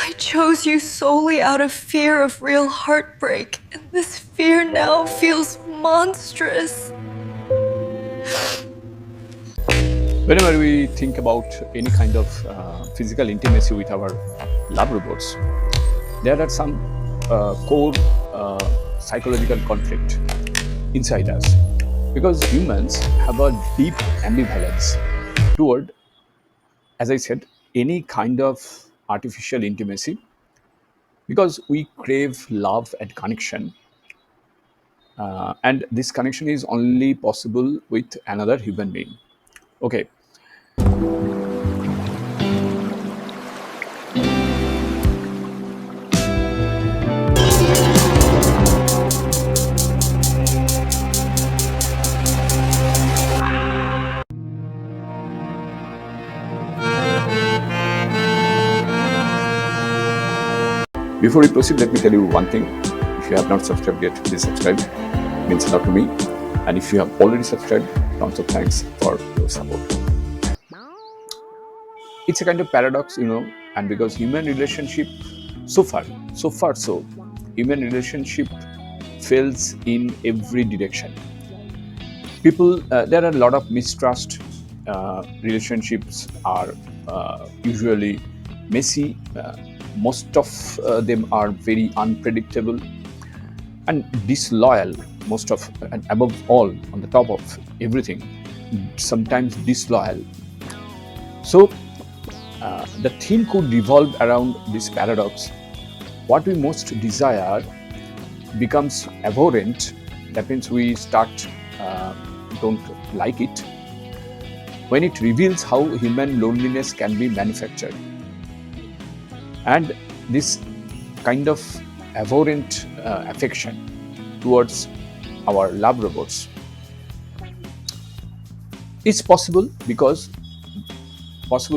I chose you solely out of fear of real heartbreak, and this fear now feels monstrous. Whenever we think about any kind of physical intimacy with our love robots, there are some core psychological conflict inside us, because humans have a deep ambivalence toward, as I said, any kind of artificial intimacy, because we crave love and connection, and this connection is only possible with another human being. Okay. Before we proceed, let me tell you one thing. If you have not subscribed yet, please subscribe. It means a lot to me. And if you have already subscribed, tons of thanks for your support. It's a kind of paradox, and because human relationship, so far, human relationship fails in every direction. There are a lot of mistrust. Relationships are usually messy. Most of them are very unpredictable and disloyal. Most of, and above all, on the top of everything, sometimes disloyal. So the theme could revolve around this paradox. What we most desire becomes abhorrent. That means we don't like it when it reveals how human loneliness can be manufactured. And this kind of abhorrent affection towards our love robots is possible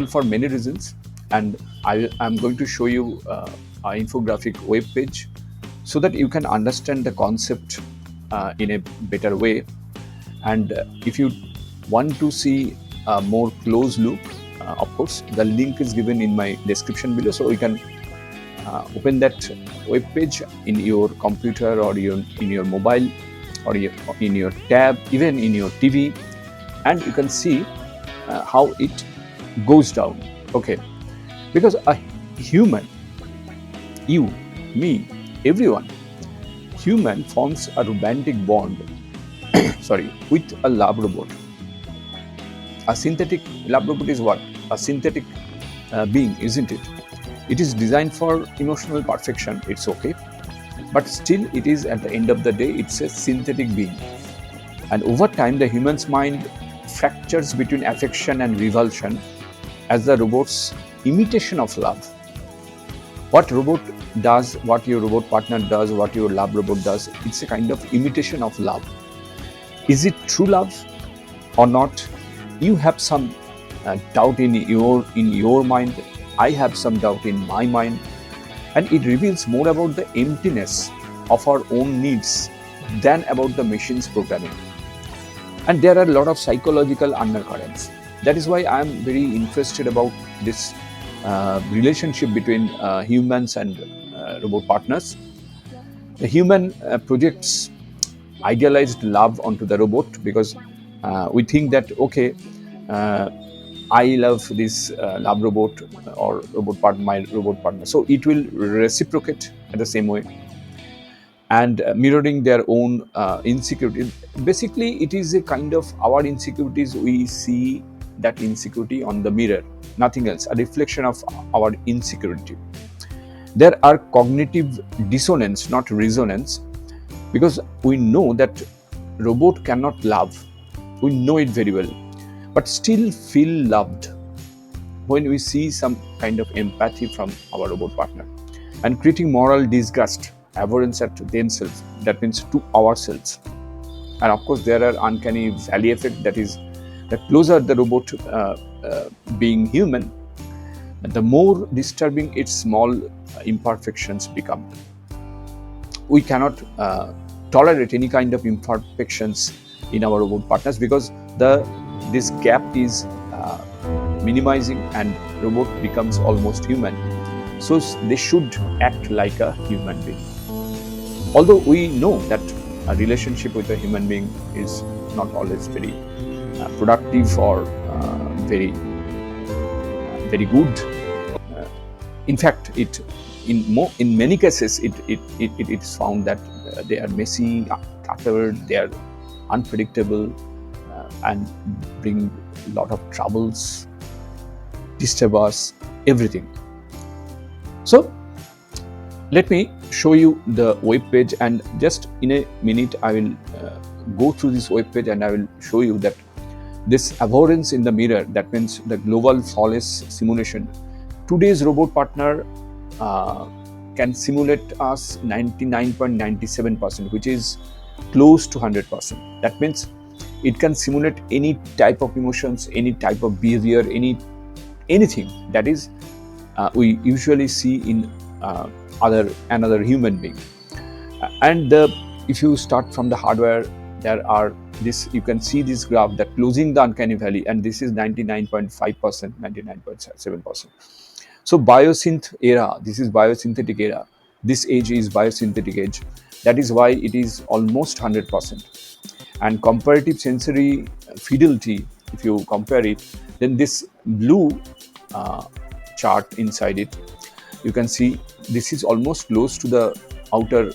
for many reasons, and I'm going to show you an infographic web page so that you can understand the concept in a better way. And if you want to see a more close look, of course, the link is given in my description below, so you can open that web page in your computer or in your mobile or in your tab, even in your TV, and you can see how it goes down. Okay, because a human, you, me, everyone, human forms a romantic bond with a love robot. A synthetic love robot is what? A synthetic being, isn't it? It is designed for emotional perfection, it's okay, but still it is, at the end of the day, it's a synthetic being. And over time, the human's mind fractures between affection and revulsion as the robot's imitation of love. What robot does, what your robot partner does, what your love robot does, it's a kind of imitation of love. Is it true love or not? You have some doubt in your mind. I have some doubt in my mind, and it reveals more about the emptiness of our own needs than about the machine's programming. And there are a lot of psychological undercurrents. That is why I am very interested about this relationship between humans and robot partners. The human projects idealized love onto the robot, because we think that, okay, I love this love robot or robot partner, my robot partner, so it will reciprocate at the same way, and mirroring their own insecurity. Basically, it is a kind of our insecurities. We see that insecurity on the mirror, nothing else, a reflection of our insecurity. There are cognitive dissonance, not resonance, because we know that robot cannot love. We know it very well, but still feel loved when we see some kind of empathy from our robot partner, and creating moral disgust, abhorrence at themselves, that means to ourselves. And of course, there are uncanny valley effect, that is, the closer the robot being human, the more disturbing its small imperfections become. We cannot tolerate any kind of imperfections in our robot partners, because this gap is minimizing, and robot becomes almost human. So they should act like a human being. Although we know that a relationship with a human being is not always very productive or very good. In fact, in many cases it is found that they are messy, cluttered, they are unpredictable, and bring a lot of troubles, disturb us, everything. So let me show you the web page, and just in a minute I will go through this web page and I will show you that this abhorrence in the mirror, that means the global flawless simulation. Today's robot partner can simulate us 99.97%, which is close to 100%. That means it can simulate any type of emotions, any type of behavior, anything that is we usually see in another human being. And if you start from the hardware, there are this, you can see this graph that closing the uncanny valley, and this is 99.5%, 99.7%. So biosynth era, this is biosynthetic era. This age is biosynthetic age. That is why it is almost 100%. And comparative sensory fidelity, if you compare it, then this blue chart inside it, you can see this is almost close to the outer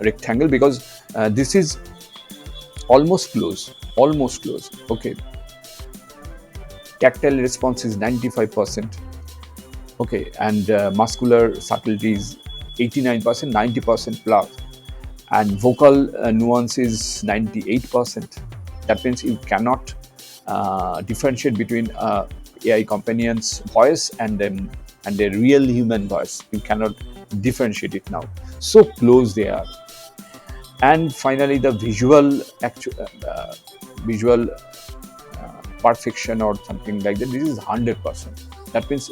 rectangle, because this is almost close. Okay, tactile response is 95%. Okay, and muscular subtlety is 89%, 90% plus, and vocal nuance is 98%. That means you cannot differentiate between AI companion's voice and the real human voice. You cannot differentiate it now. So close they are. And finally, the visual perfection or something like that. This is 100%. That means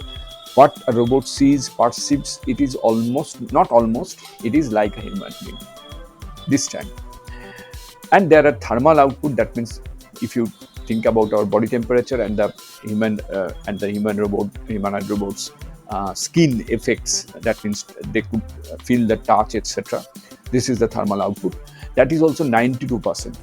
what a robot sees, perceives, it is it is like a human being this time. And there are thermal output. That means if you think about our body temperature and the humanoid robots skin effects, that means they could feel the touch, etc. This is the thermal output. That is also 92%,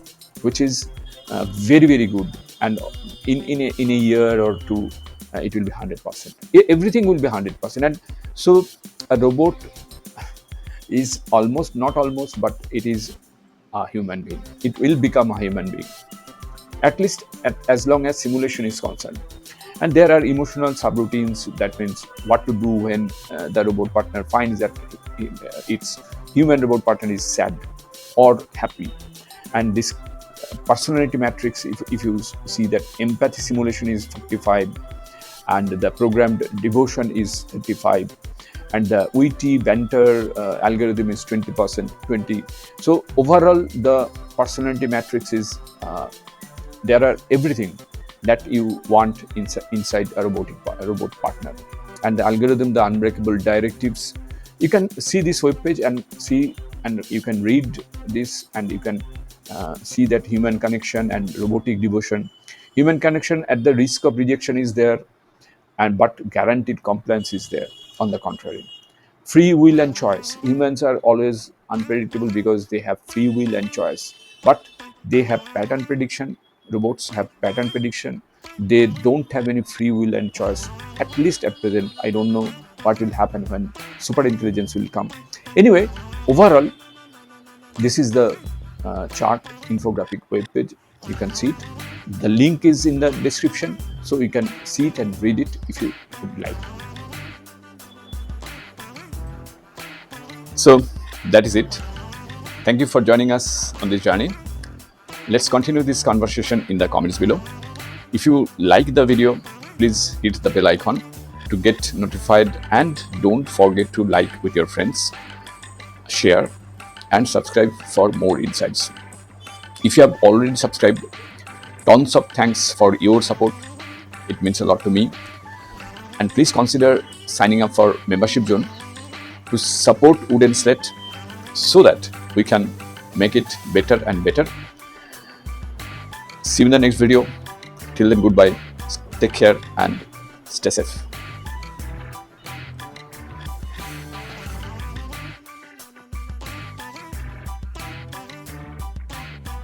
which is very good. And in a year or two, it will be 100%. Everything will be 100%. And so a robot is not almost, but it is a human being. It will become a human being, at least as long as simulation is concerned. And there are emotional subroutines. That means what to do when the robot partner finds that its human robot partner is sad or happy. And this personality matrix, if you see that empathy simulation is 55, and the programmed devotion is 35, and the witty banter algorithm is 20%. So overall, the personality matrix is there are everything that you want inside a robot partner. And the algorithm, the unbreakable directives, you can see this web page and you can read this, and you can see that human connection and robotic devotion. Human connection at the risk of rejection is there, but guaranteed compliance is there. On the contrary, free will and choice. Humans are always unpredictable because they have free will and choice, but they have pattern prediction. Robots have pattern prediction. They don't have any free will and choice, at least at present. I don't know what will happen when super intelligence will come. Anyway, overall, this is the chart infographic web page. You can see it. The link is in the description, so you can see it and read it if you would like. So that is it. Thank you for joining us on this journey. Let's continue this conversation in the comments below. If you like the video, please hit the bell icon to get notified, and don't forget to like with your friends, share, and subscribe for more insights. If you have already subscribed, tons of thanks for your support. It means a lot to me. And please consider signing up for membership zone to support Wooden Slate, so that we can make it better and better. See you in the next video. Till then, goodbye. Take care and Stay safe.